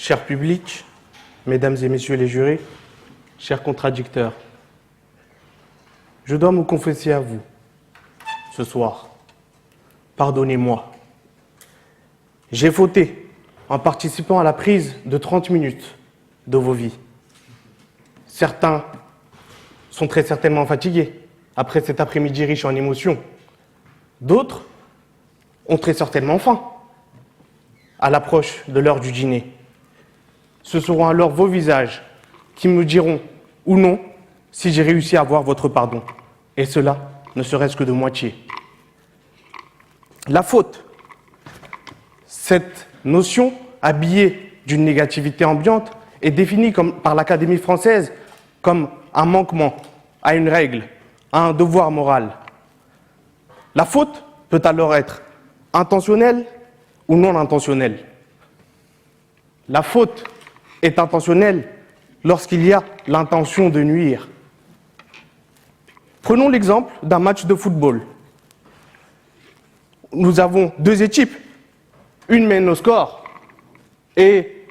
cher public, mesdames et messieurs les jurés, chers contradicteurs, je dois me confesser à vous ce soir. Pardonnez-moi. J'ai fauté en participant à la prise de 30 minutes de vos vies. Certains sont très certainement fatigués après cet après-midi riche en émotions. D'autres ont très certainement faim à l'approche de l'heure du dîner. Ce seront alors vos visages qui me diront ou non si j'ai réussi à avoir votre pardon. Et cela ne serait-ce que de moitié. La faute, cette notion habillée d'une négativité ambiante, est définie par l'Académie française comme un manquement à une règle, à un devoir moral. La faute peut alors être intentionnelle ou non intentionnelle. La faute est intentionnelle lorsqu'il y a l'intention de nuire. Prenons l'exemple d'un match de football. Nous avons deux équipes, une mène au score, et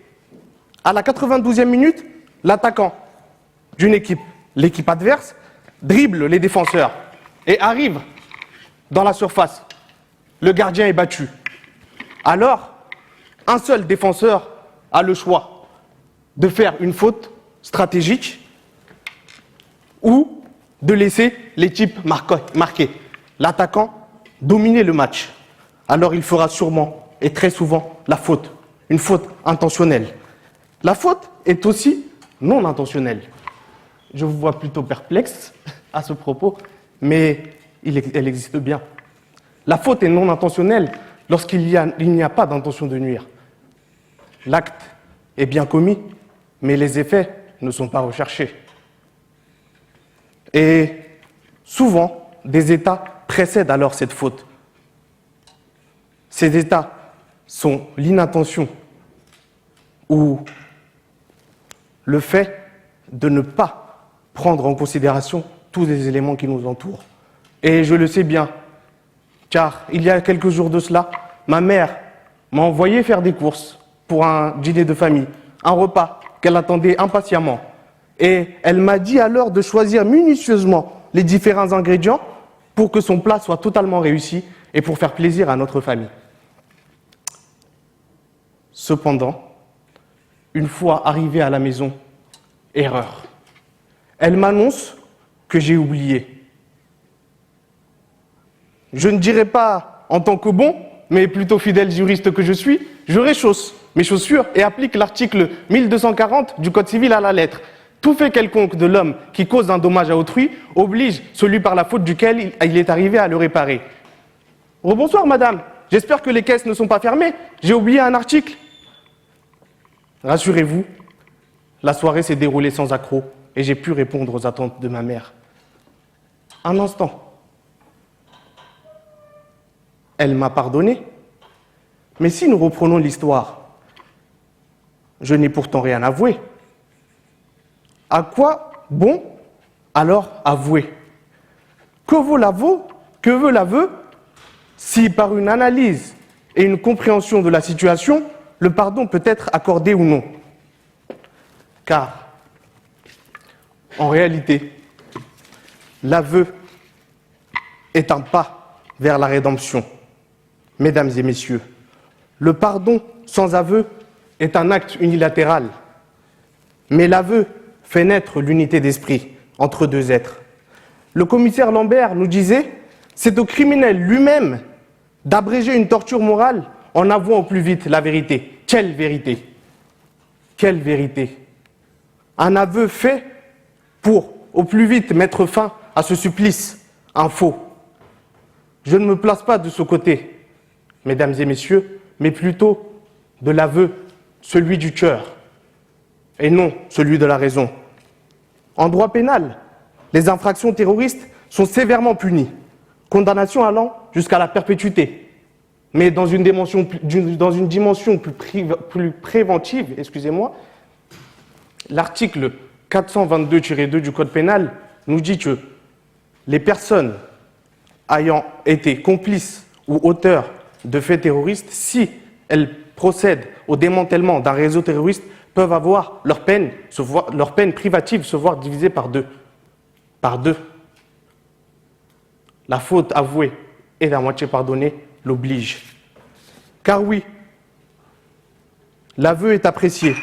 à la 92e minute, l'attaquant d'une équipe, l'équipe adverse, dribble les défenseurs et arrive dans la surface. Le gardien est battu. Alors, un seul défenseur a le choix de faire une faute stratégique ou de laisser l'équipe marquer, l'attaquant dominer le match. Alors il fera sûrement et très souvent la faute, une faute intentionnelle. La faute est aussi non intentionnelle. Je vous vois plutôt perplexe à ce propos, mais elle existe bien. La faute est non intentionnelle lorsqu'il n'y a pas d'intention de nuire. L'acte est bien commis, mais les effets ne sont pas recherchés. Et souvent, des états précèdent alors cette faute. Ces états sont l'inattention ou le fait de ne pas prendre en considération tous les éléments qui nous entourent. Et je le sais bien, car il y a quelques jours de cela, ma mère m'a envoyé faire des courses pour un dîner de famille, un repas qu'elle attendait impatiemment. Et elle m'a dit alors de choisir minutieusement les différents ingrédients pour que son plat soit totalement réussi et pour faire plaisir à notre famille. Cependant, une fois arrivée à la maison, erreur. Elle m'annonce que j'ai oublié. Je ne dirais pas en tant que bon, mais plutôt fidèle juriste que je suis, je réchausse mes chaussures et applique l'article 1240 du Code civil à la lettre. Tout fait quelconque de l'homme qui cause un dommage à autrui oblige celui par la faute duquel il est arrivé à le réparer. Rebonsoir madame, j'espère que les caisses ne sont pas fermées, j'ai oublié un article. Rassurez-vous, la soirée s'est déroulée sans accroc et j'ai pu répondre aux attentes de ma mère. Un instant. Elle m'a pardonné. Mais si nous reprenons l'histoire, je n'ai pourtant rien avoué. À quoi bon alors avouer? Que veut l'aveu si par une analyse et une compréhension de la situation, le pardon peut être accordé ou non? Car, en réalité, l'aveu est un pas vers la rédemption. Mesdames et messieurs, le pardon sans aveu est un acte unilatéral, mais l'aveu fait naître l'unité d'esprit entre deux êtres. Le commissaire Lambert nous disait « C'est au criminel lui-même d'abréger une torture morale en avouant au plus vite la vérité. » Quelle vérité? Quelle vérité? Un aveu fait pour au plus vite mettre fin à ce supplice, un faux. Je ne me place pas de ce côté, mesdames et messieurs, mais plutôt de l'aveu, celui du cœur, et non celui de la raison. En droit pénal, les infractions terroristes sont sévèrement punies, condamnation allant jusqu'à la perpétuité, mais dans une dimension plus préventive, l'article 422-2 du Code pénal nous dit que les personnes ayant été complices ou auteurs de faits terroristes, si elles procèdent au démantèlement d'un réseau terroriste peuvent avoir leur peine privative se voir divisée par deux. Par deux. La faute avouée et la moitié pardonnée l'oblige. Car oui, l'aveu est apprécié,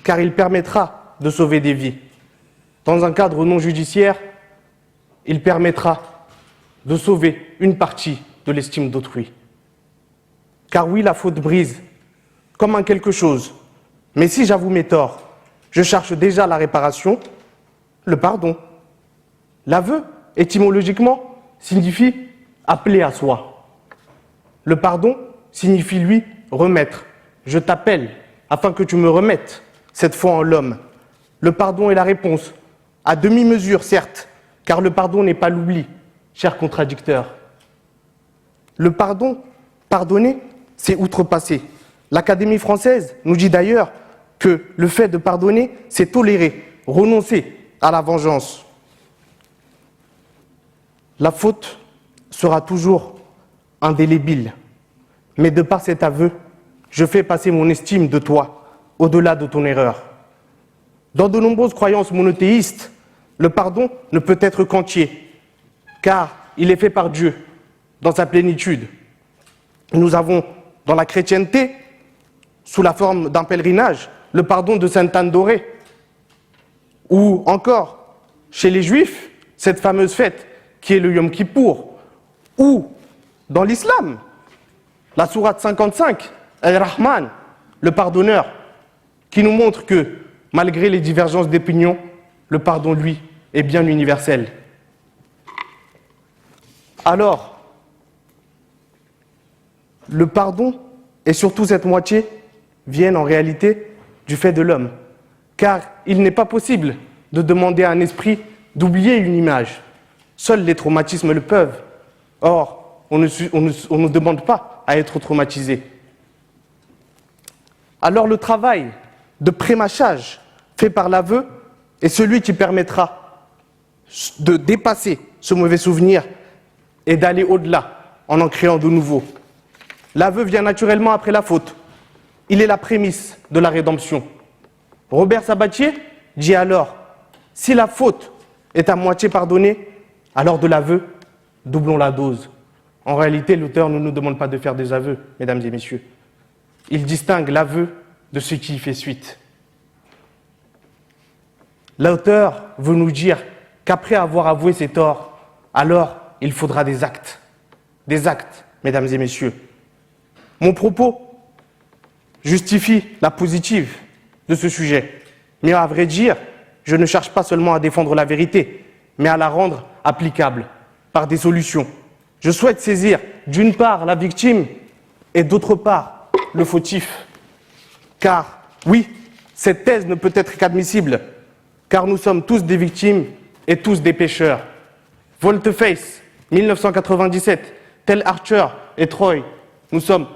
car il permettra de sauver des vies. Dans un cadre non judiciaire, il permettra de sauver une partie de l'estime d'autrui. Car oui, la faute brise, comme un quelque chose. Mais si j'avoue mes torts, je cherche déjà la réparation, le pardon. L'aveu, étymologiquement, signifie appeler à soi. Le pardon signifie, lui, remettre. Je t'appelle afin que tu me remettes, cette fois en l'homme. Le pardon est la réponse, à demi-mesure, certes, car le pardon n'est pas l'oubli, cher contradicteur. Le pardon, pardonner, c'est outrepasser. L'Académie française nous dit d'ailleurs que le fait de pardonner, c'est tolérer, renoncer à la vengeance. La faute sera toujours indélébile, mais de par cet aveu, je fais passer mon estime de toi au-delà de ton erreur. Dans de nombreuses croyances monothéistes, le pardon ne peut être qu'entier, car il est fait par Dieu dans sa plénitude. Nous avons dans la chrétienté, sous la forme d'un pèlerinage, le pardon de Sainte Anne d'Orée, ou encore chez les Juifs, cette fameuse fête qui est le Yom Kippour, ou dans l'islam, la sourate 55, Al-Rahman, le pardonneur, qui nous montre que, malgré les divergences d'opinion, le pardon, lui, est bien universel. Alors, le pardon et surtout cette moitié viennent en réalité du fait de l'homme, car il n'est pas possible de demander à un esprit d'oublier une image. Seuls les traumatismes le peuvent. Or, on ne demande pas à être traumatisé. Alors le travail de prémâchage fait par l'aveu est celui qui permettra de dépasser ce mauvais souvenir et d'aller au-delà en créant de nouveaux. L'aveu vient naturellement après la faute. Il est la prémisse de la rédemption. Robert Sabatier dit alors, si la faute est à moitié pardonnée, alors de l'aveu, doublons la dose. En réalité, l'auteur ne nous demande pas de faire des aveux, mesdames et messieurs. Il distingue l'aveu de ce qui y fait suite. L'auteur veut nous dire qu'après avoir avoué ses torts, alors il faudra des actes. Des actes, mesdames et messieurs. Mon propos justifie la positive de ce sujet. Mais à vrai dire, je ne cherche pas seulement à défendre la vérité, mais à la rendre applicable par des solutions. Je souhaite saisir d'une part la victime et d'autre part le fautif. Car oui, cette thèse ne peut être qu'admissible, car nous sommes tous des victimes et tous des pécheurs. Volte-Face, 1997, tel Archer et Troy, nous sommes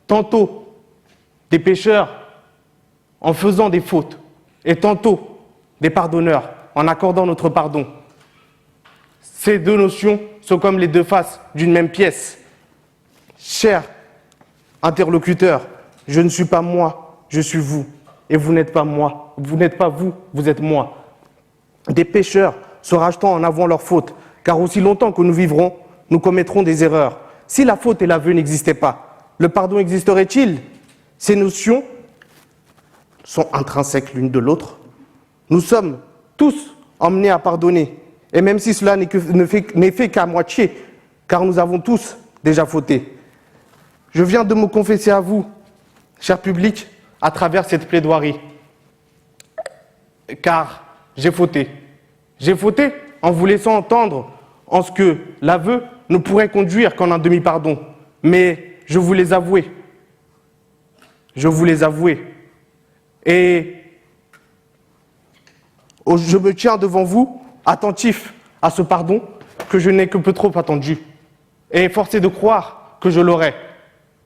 tantôt des pécheurs en faisant des fautes et tantôt des pardonneurs en accordant notre pardon. Ces deux notions sont comme les deux faces d'une même pièce. Cher interlocuteur, je ne suis pas moi, je suis vous. Et vous n'êtes pas moi, vous n'êtes pas vous, vous êtes moi. Des pécheurs se rachetant en avouant leurs fautes, car aussi longtemps que nous vivrons, nous commettrons des erreurs. Si la faute et l'aveu n'existaient pas, le pardon existerait-il? Ces notions sont intrinsèques l'une de l'autre. Nous sommes tous emmenés à pardonner. Et même si cela n'est fait qu'à moitié, car nous avons tous déjà fauté. Je viens de me confesser à vous, cher public, à travers cette plaidoirie. Car j'ai fauté. J'ai fauté en vous laissant entendre en ce que l'aveu ne pourrait conduire qu'en un demi-pardon. Mais je vous les avouais. Je vous les avouais. Et je me tiens devant vous, attentif à ce pardon que je n'ai que peu trop attendu. Et forcé de croire que je l'aurai.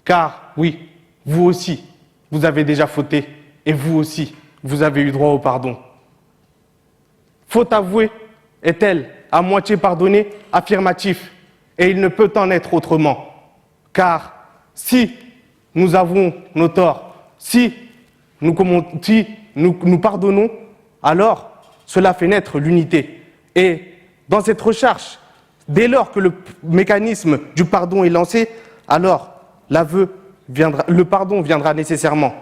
Car, oui, vous aussi, vous avez déjà fauté. Et vous aussi, vous avez eu droit au pardon. Faute avouée est-elle à moitié pardonnée? Affirmatif. Et il ne peut en être autrement. Car si nous avons nos torts, si nous pardonnons, alors cela fait naître l'unité. Et dans cette recherche, dès lors que le mécanisme du pardon est lancé, alors le pardon viendra nécessairement.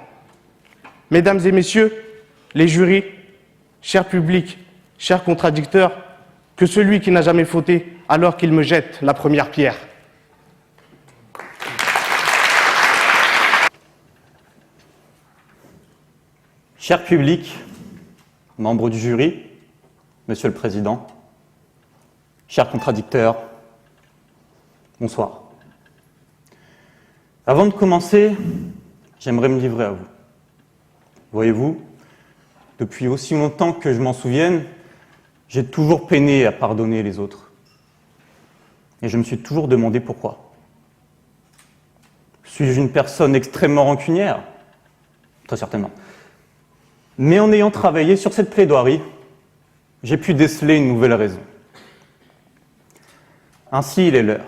Mesdames et messieurs, les jurys, chers publics, chers contradicteurs, que celui qui n'a jamais fauté, alors qu'il me jette la première pierre. Cher public, membres du jury, Monsieur le Président, chers contradicteurs, bonsoir. Avant de commencer, j'aimerais me livrer à vous. Voyez-vous, depuis aussi longtemps que je m'en souvienne, j'ai toujours peiné à pardonner les autres. Et je me suis toujours demandé pourquoi. Suis-je une personne extrêmement rancunière? Très certainement. Mais en ayant travaillé sur cette plaidoirie, j'ai pu déceler une nouvelle raison. Ainsi, il est l'heure.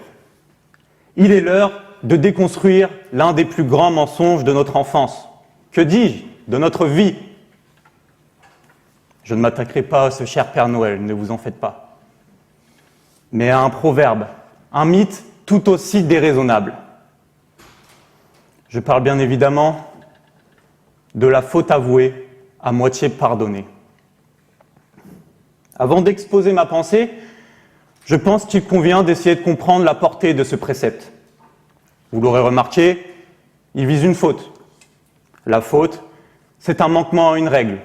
Il est l'heure de déconstruire l'un des plus grands mensonges de notre enfance. Que dis-je? De notre vie. Je ne m'attaquerai pas à ce cher Père Noël, ne vous en faites pas. Mais à un proverbe, un mythe tout aussi déraisonnable. Je parle bien évidemment de la faute avouée à moitié pardonnée. Avant d'exposer ma pensée, je pense qu'il convient d'essayer de comprendre la portée de ce précepte. Vous l'aurez remarqué, il vise une faute. La faute, c'est un manquement à une règle.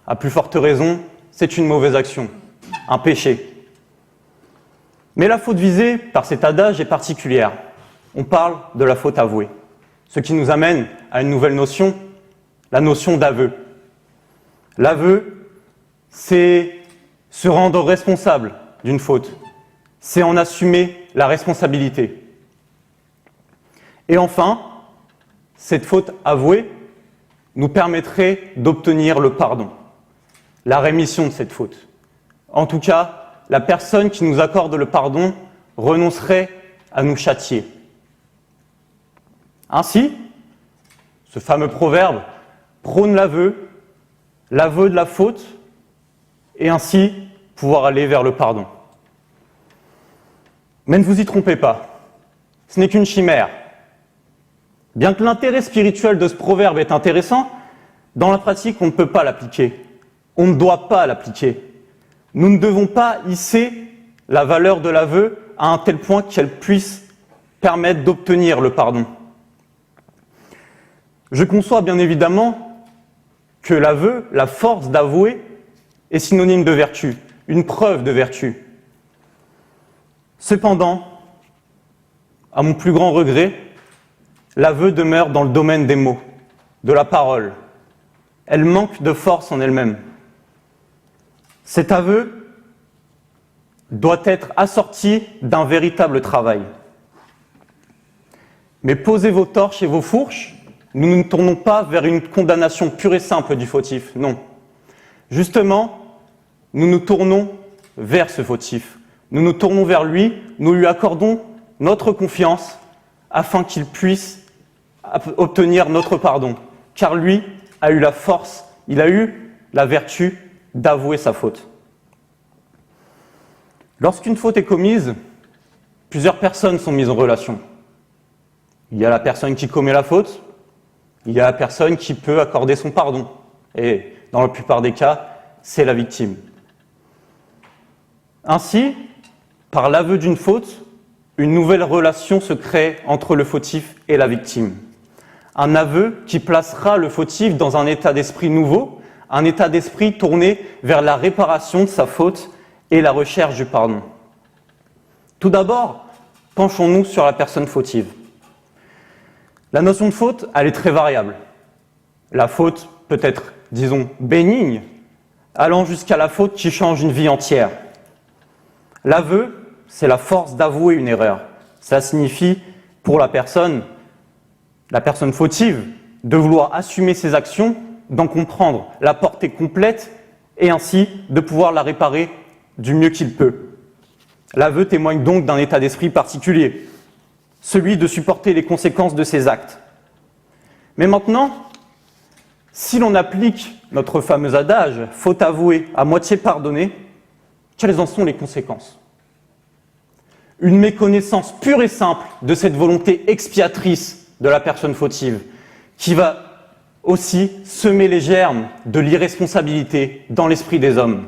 À plus forte raison, c'est une mauvaise action, un péché. Mais la faute visée par cet adage est particulière. On parle de la faute avouée, ce qui nous amène à une nouvelle notion, la notion d'aveu. L'aveu, c'est se rendre responsable d'une faute, c'est en assumer la responsabilité. Et enfin, cette faute avouée nous permettrait d'obtenir le pardon, la rémission de cette faute. En tout cas, la personne qui nous accorde le pardon renoncerait à nous châtier. Ainsi, ce fameux proverbe prône l'aveu de la faute, et ainsi pouvoir aller vers le pardon. Mais ne vous y trompez pas, ce n'est qu'une chimère. Bien que l'intérêt spirituel de ce proverbe est intéressant, dans la pratique, on ne peut pas l'appliquer. On ne doit pas l'appliquer. Nous ne devons pas hisser la valeur de l'aveu à un tel point qu'elle puisse permettre d'obtenir le pardon. Je conçois bien évidemment que l'aveu, la force d'avouer, est synonyme de vertu, une preuve de vertu. Cependant, à mon plus grand regret, l'aveu demeure dans le domaine des mots, de la parole. Elle manque de force en elle-même. Cet aveu doit être assorti d'un véritable travail. Mais posez vos torches et vos fourches, nous ne tournons pas vers une condamnation pure et simple du fautif, non. Justement, nous nous tournons vers ce fautif. Nous nous tournons vers lui, nous lui accordons notre confiance afin qu'il puisse obtenir notre pardon. Car lui a eu la force, il a eu la vertu d'avouer sa faute. Lorsqu'une faute est commise, plusieurs personnes sont mises en relation. Il y a la personne qui commet la faute, il y a la personne qui peut accorder son pardon. Et dans la plupart des cas, c'est la victime. Ainsi, par l'aveu d'une faute, une nouvelle relation se crée entre le fautif et la victime. Un aveu qui placera le fautif dans un état d'esprit nouveau, un état d'esprit tourné vers la réparation de sa faute et la recherche du pardon. Tout d'abord, penchons-nous sur la personne fautive. La notion de faute, elle est très variable. La faute peut être, disons, bénigne, allant jusqu'à la faute qui change une vie entière. L'aveu, c'est la force d'avouer une erreur. Ça signifie, pour la personne fautive, de vouloir assumer ses actions, d'en comprendre la portée complète et ainsi de pouvoir la réparer du mieux qu'il peut. L'aveu témoigne donc d'un état d'esprit particulier, celui de supporter les conséquences de ses actes. Mais maintenant, si l'on applique notre fameux adage « faute avouée à moitié pardonnée », quelles en sont les conséquences? Une méconnaissance pure et simple de cette volonté expiatrice de la personne fautive, qui va aussi semer les germes de l'irresponsabilité dans l'esprit des hommes.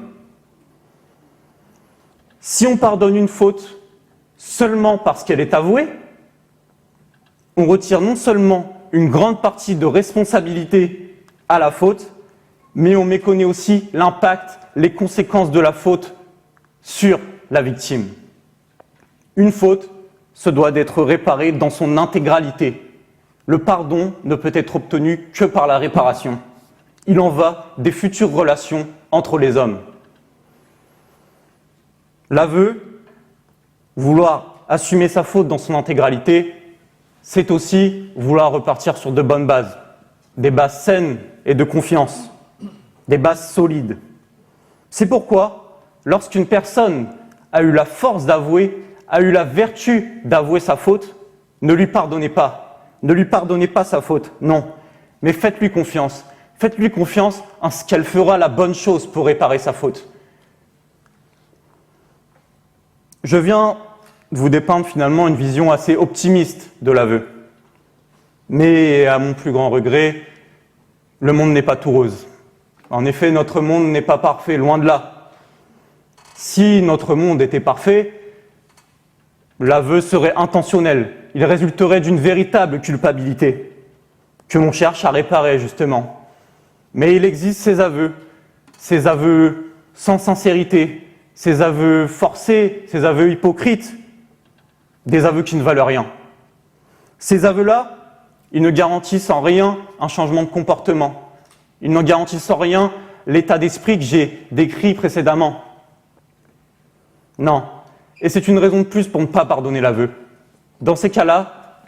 Si on pardonne une faute seulement parce qu'elle est avouée, on retire non seulement une grande partie de responsabilité à la faute, mais on méconnaît aussi l'impact, les conséquences de la faute sur la victime. Une faute se doit d'être réparée dans son intégralité. Le pardon ne peut être obtenu que par la réparation. Il en va des futures relations entre les hommes. L'aveu, vouloir assumer sa faute dans son intégralité, c'est aussi vouloir repartir sur de bonnes bases, des bases saines et de confiance, des bases solides. C'est pourquoi, lorsqu'une personne a eu la force d'avouer, a eu la vertu d'avouer sa faute, ne lui pardonnez pas. Ne lui pardonnez pas sa faute, non. Mais faites-lui confiance. Faites-lui confiance en ce qu'elle fera la bonne chose pour réparer sa faute. Je viens de vous dépeindre finalement une vision assez optimiste de l'aveu. Mais à mon plus grand regret, le monde n'est pas tout rose. En effet, notre monde n'est pas parfait, loin de là. Si notre monde était parfait, l'aveu serait intentionnel. Il résulterait d'une véritable culpabilité que l'on cherche à réparer, justement. Mais il existe ces aveux sans sincérité, ces aveux forcés, ces aveux hypocrites, des aveux qui ne valent rien. Ces aveux-là, ils ne garantissent en rien un changement de comportement. Ils ne garantissent en rien l'état d'esprit que j'ai décrit précédemment. Non. Et c'est une raison de plus pour ne pas pardonner l'aveu. Dans ces cas-là,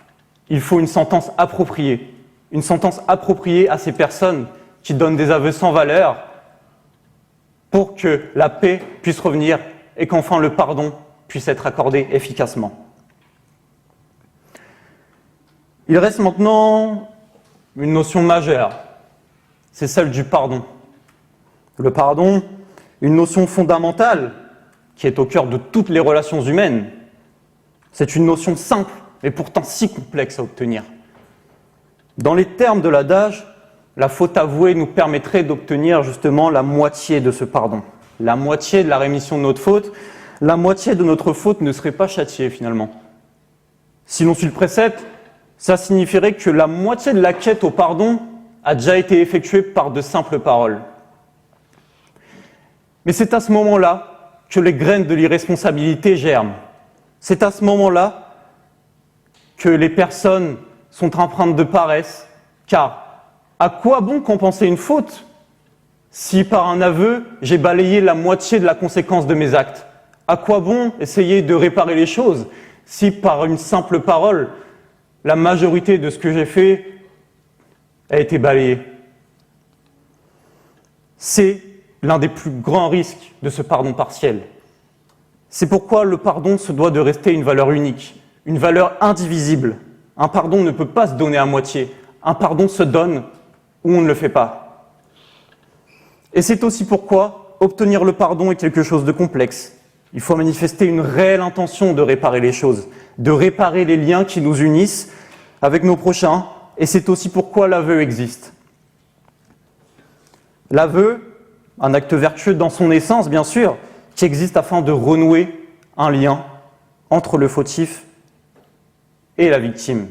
il faut une sentence appropriée. Une sentence appropriée à ces personnes qui donnent des aveux sans valeur pour que la paix puisse revenir et qu'enfin le pardon puisse être accordé efficacement. Il reste maintenant une notion majeure, c'est celle du pardon. Le pardon, une notion fondamentale qui est au cœur de toutes les relations humaines. C'est une notion simple, mais pourtant si complexe à obtenir. Dans les termes de l'adage, la faute avouée nous permettrait d'obtenir justement la moitié de ce pardon. La moitié de la rémission de notre faute, la moitié de notre faute ne serait pas châtiée finalement. Si l'on suit le précepte, ça signifierait que la moitié de la quête au pardon a déjà été effectuée par de simples paroles. Mais c'est à ce moment-là que les graines de l'irresponsabilité germent. C'est à ce moment-là que les personnes sont empreintes de paresse, car à quoi bon compenser une faute si par un aveu j'ai balayé la moitié de la conséquence de mes actes? À quoi bon essayer de réparer les choses si par une simple parole la majorité de ce que j'ai fait a été balayée? C'est l'un des plus grands risques de ce pardon partiel. C'est pourquoi le pardon se doit de rester une valeur unique, une valeur indivisible. Un pardon ne peut pas se donner à moitié. Un pardon se donne ou on ne le fait pas. Et c'est aussi pourquoi obtenir le pardon est quelque chose de complexe. Il faut manifester une réelle intention de réparer les choses, de réparer les liens qui nous unissent avec nos prochains, et c'est aussi pourquoi l'aveu existe. L'aveu, un acte vertueux dans son essence, bien sûr, qui existe afin de renouer un lien entre le fautif et la victime.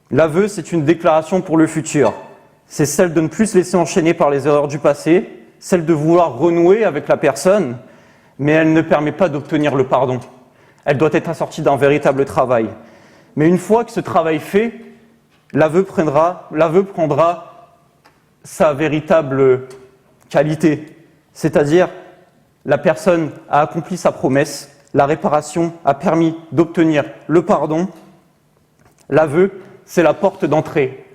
L'aveu, c'est une déclaration pour le futur. C'est celle de ne plus se laisser enchaîner par les erreurs du passé, celle de vouloir renouer avec la personne, mais elle ne permet pas d'obtenir le pardon. Elle doit être assortie d'un véritable travail. Mais une fois que ce travail est fait, l'aveu prendra sa véritable qualité, c'est-à-dire la personne a accompli sa promesse, la réparation a permis d'obtenir le pardon. L'aveu, c'est la porte d'entrée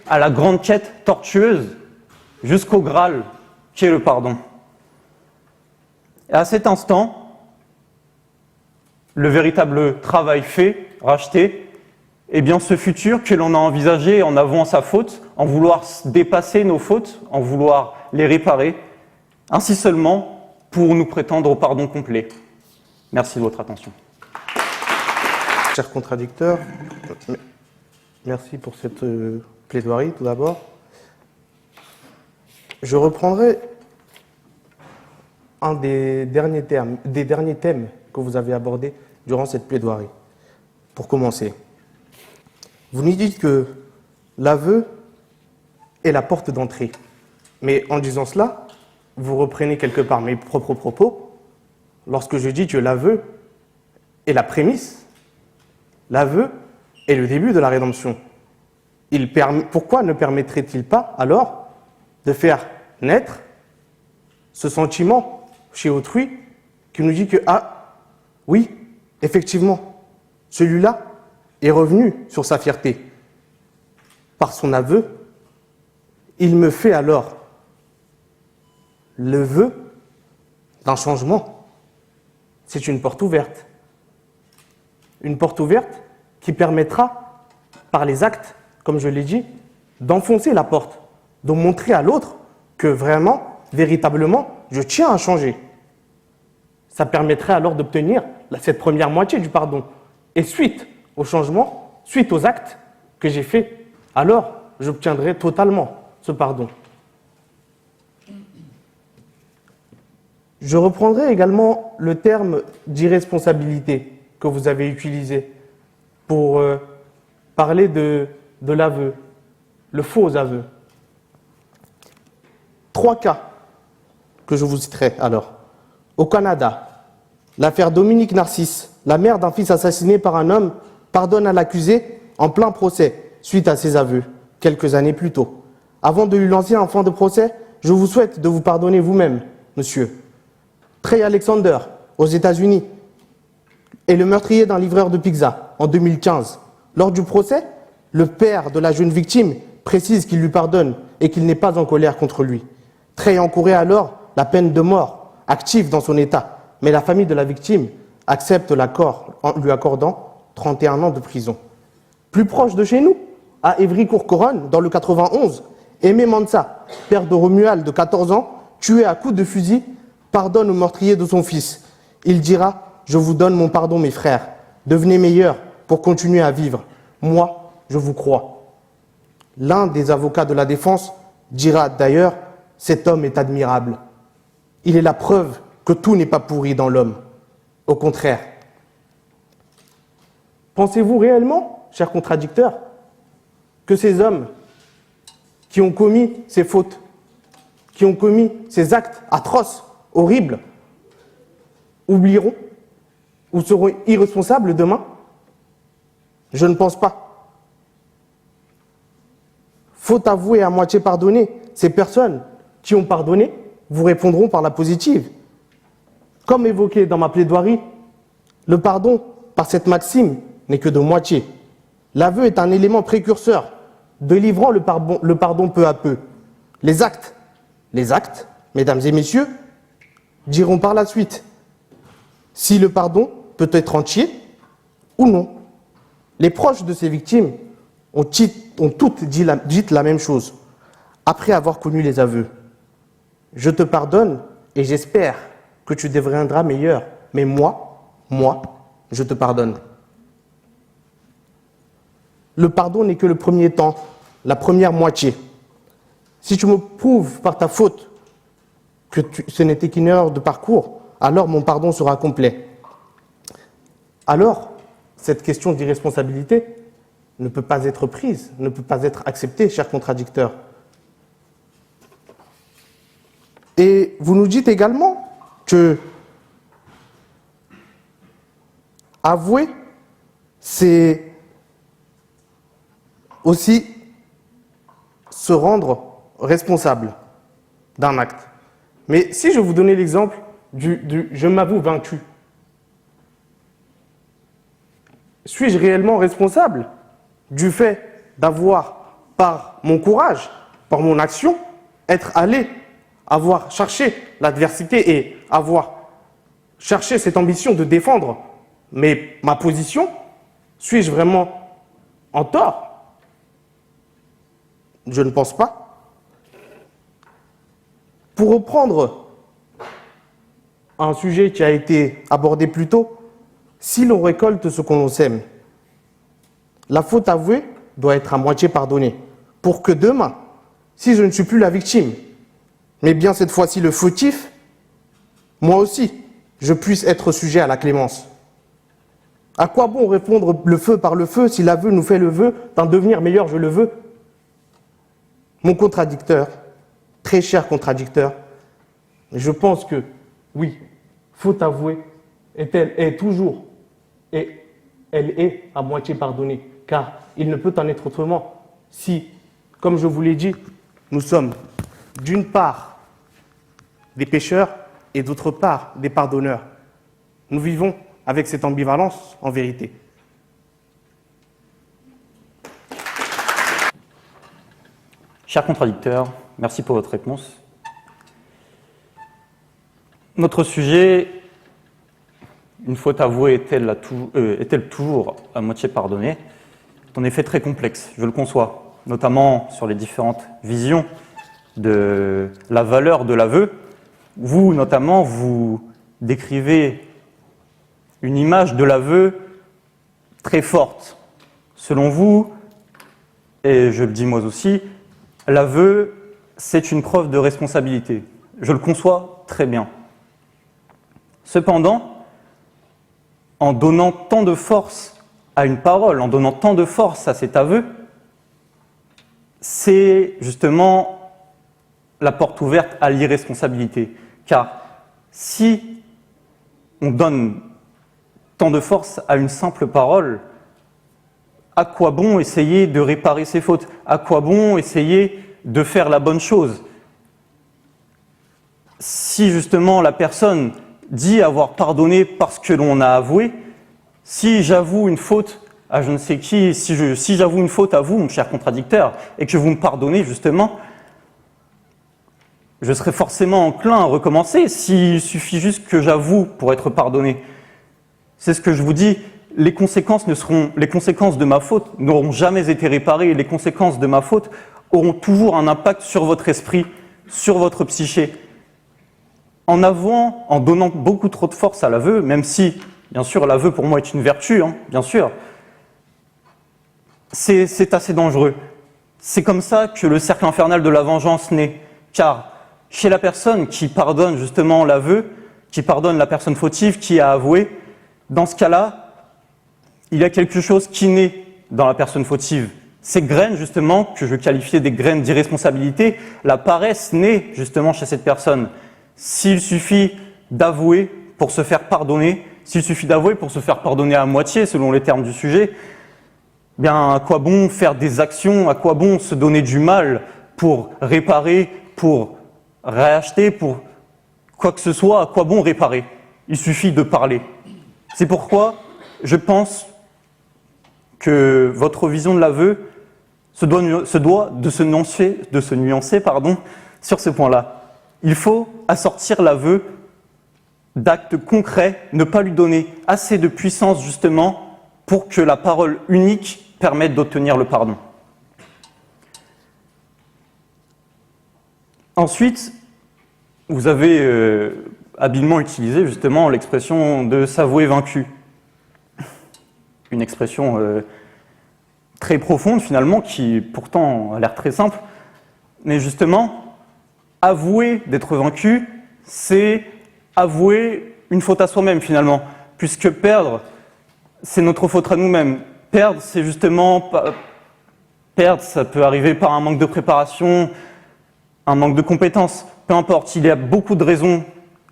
à la grande quête tortueuse jusqu'au Graal, qui est le pardon. Et à cet instant, le véritable travail fait, racheté, eh bien ce futur que l'on a envisagé en avouant sa faute, en vouloir dépasser nos fautes, en vouloir les réparer, ainsi seulement pour nous prétendre au pardon complet. Merci de votre attention. Chers contradicteurs, merci pour cette plaidoirie tout d'abord. Je reprendrai un des derniers thèmes que vous avez abordés durant cette plaidoirie. Pour commencer, vous nous dites que l'aveu est la porte d'entrée. Mais en disant cela, vous reprenez quelque part mes propres propos lorsque je dis que l'aveu est la prémisse. L'aveu est le début de la rédemption. Pourquoi ne permettrait-il pas alors de faire naître ce sentiment chez autrui qui nous dit que, ah, oui, effectivement, celui-là est revenu sur sa fierté. Par son aveu, il me fait alors le vœu d'un changement. C'est une porte ouverte. Une porte ouverte qui permettra, par les actes, comme je l'ai dit, d'enfoncer la porte, de montrer à l'autre que vraiment, véritablement, je tiens à changer. Ça permettrait alors d'obtenir cette première moitié du pardon. Et suite au changement, suite aux actes que j'ai faits, alors j'obtiendrai totalement ce pardon. Je reprendrai également le terme d'irresponsabilité que vous avez utilisé pour parler de l'aveu, le faux aveu. 3 cas que je vous citerai alors. Au Canada, l'affaire Dominique Narcisse, la mère d'un fils assassiné par un homme, pardonne à l'accusé en plein procès suite à ses aveux, quelques années plus tôt. Avant de lui lancer un fin de procès, je vous souhaite de vous pardonner vous-même, monsieur. Trey Alexander, aux États-Unis, est le meurtrier d'un livreur de pizza en 2015. Lors du procès, le père de la jeune victime précise qu'il lui pardonne et qu'il n'est pas en colère contre lui. Trey encourait alors la peine de mort, active dans son état, mais la famille de la victime accepte l'accord en lui accordant 31 ans de prison. Plus proche de chez nous, à Évry-Courcouronnes, dans le 91, Aimé Mansa, père de Romuald de 14 ans, tué à coups de fusil, pardonne au meurtrier de son fils. Il dira « Je vous donne mon pardon, mes frères. Devenez meilleurs pour continuer à vivre. Moi, je vous crois. » L'un des avocats de la défense dira d'ailleurs « Cet homme est admirable. Il est la preuve que tout n'est pas pourri dans l'homme. Au contraire. » Pensez-vous réellement, chers contradicteurs, que ces hommes qui ont commis ces fautes, qui ont commis ces actes atroces, horribles, oublieront ou seront irresponsables demain? Je ne pense pas. Faute avouée à moitié pardonnée, ces personnes qui ont pardonné vous répondront par la positive. Comme évoqué dans ma plaidoirie, le pardon, par cette maxime, n'est que de moitié. L'aveu est un élément précurseur, délivrant le pardon peu à peu. Les actes, mesdames et messieurs, diront par la suite si le pardon peut être entier ou non. Les proches de ces victimes ont toutes dit la même chose après avoir connu les aveux. Je te pardonne et j'espère que tu deviendras meilleur, mais moi, je te pardonne. Le pardon n'est que le premier temps, la première moitié. Si tu me prouves par ta faute que ce n'était qu'une erreur de parcours, alors mon pardon sera complet. Alors, cette question d'irresponsabilité ne peut pas être prise, ne peut pas être acceptée, chers contradicteurs. Et vous nous dites également que avouer, c'est aussi se rendre responsable d'un acte. Mais si je vous donnais l'exemple du « je m'avoue vaincu », suis-je réellement responsable du fait d'avoir, par mon courage, par mon action, être allé, avoir cherché l'adversité et avoir cherché cette ambition de défendre ma position? Suis-je vraiment en tort? Je ne pense pas. Pour reprendre un sujet qui a été abordé plus tôt, si l'on récolte ce qu'on sème, la faute avouée doit être à moitié pardonnée, pour que demain, si je ne suis plus la victime, mais bien cette fois-ci le fautif, moi aussi, je puisse être sujet à la clémence. À quoi bon répondre le feu par le feu si l'aveu nous fait le vœu d'un devenir meilleur, je le veux? Mon contradicteur, très cher contradicteur, je pense que, oui, faute avouée est toujours, et elle est à moitié pardonnée, car il ne peut en être autrement si, comme je vous l'ai dit, nous sommes d'une part des pécheurs et d'autre part des pardonneurs. Nous vivons avec cette ambivalence en vérité. Cher contradicteur, merci pour votre réponse. Notre sujet, une faute avouée est-elle toujours à moitié pardonnée, est en effet très complexe, je le conçois, notamment sur les différentes visions de la valeur de l'aveu. Vous, notamment, vous décrivez une image de l'aveu très forte. Selon vous, et je le dis moi aussi, l'aveu, c'est une preuve de responsabilité. Je le conçois très bien. Cependant, en donnant tant de force à une parole, en donnant tant de force à cet aveu, c'est justement la porte ouverte à l'irresponsabilité. Car si on donne tant de force à une simple parole, à quoi bon essayer de réparer ses fautes? À quoi bon essayer de faire la bonne chose? Si justement la personne dit avoir pardonné parce que l'on a avoué, si j'avoue une faute à je ne sais qui, si j'avoue une faute à vous, mon cher contradicteur, et que vous me pardonnez justement, je serai forcément enclin à recommencer s'il suffit juste que j'avoue pour être pardonné. C'est ce que je vous dis, les conséquences de ma faute n'auront jamais été réparées, les conséquences de ma faute auront toujours un impact sur votre esprit, sur votre psyché. En avouant, en donnant beaucoup trop de force à l'aveu, même si, bien sûr, l'aveu pour moi est une vertu, bien sûr, c'est assez dangereux. C'est comme ça que le cercle infernal de la vengeance naît, car chez la personne qui pardonne justement l'aveu, qui pardonne la personne fautive, qui a avoué, dans ce cas-là, il y a quelque chose qui naît dans la personne fautive. Ces graines, justement, que je qualifiais des graines d'irresponsabilité, la paresse naît justement chez cette personne. S'il suffit d'avouer pour se faire pardonner, s'il suffit d'avouer pour se faire pardonner à moitié, selon les termes du sujet, bien, à quoi bon faire des actions, à quoi bon se donner du mal pour réparer, pour réacheter, pour quoi que ce soit, à quoi bon réparer? Il suffit de parler. C'est pourquoi je pense que votre vision de l'aveu se doit de se nuancer sur ce point-là. Il faut assortir l'aveu d'actes concrets, ne pas lui donner assez de puissance justement pour que la parole unique permette d'obtenir le pardon. Ensuite, vous avez habilement utilisé justement l'expression de s'avouer vaincu. Une expression très profonde finalement, qui pourtant a l'air très simple, mais justement, avouer d'être vaincu, c'est avouer une faute à soi-même finalement, puisque perdre, c'est notre faute à nous-mêmes. Perdre, c'est justement, perdre, ça peut arriver par un manque de préparation, un manque de compétences, peu importe, il y a beaucoup de raisons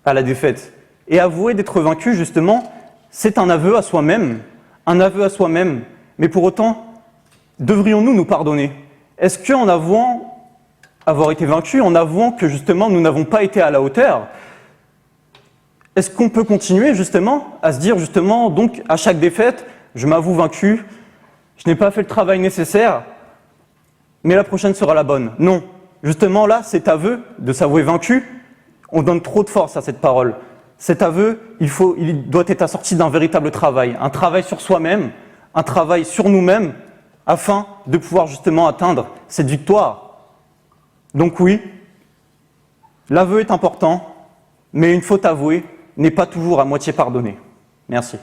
à la défaite. Et avouer d'être vaincu, justement, c'est un aveu à soi-même, mais pour autant, devrions-nous nous pardonner? Est-ce qu'en avouant avoir été vaincu, en avouant que justement nous n'avons pas été à la hauteur, est-ce qu'on peut continuer justement à se dire justement, donc à chaque défaite, je m'avoue vaincu, je n'ai pas fait le travail nécessaire, mais la prochaine sera la bonne? Non. Justement là, cet aveu de s'avouer vaincu, on donne trop de force à cette parole. Cet aveu, il doit être assorti d'un véritable travail, un travail sur soi-même, un travail sur nous-mêmes, afin de pouvoir justement atteindre cette victoire. Donc oui, l'aveu est important, mais une faute avouée n'est pas toujours à moitié pardonnée. Merci.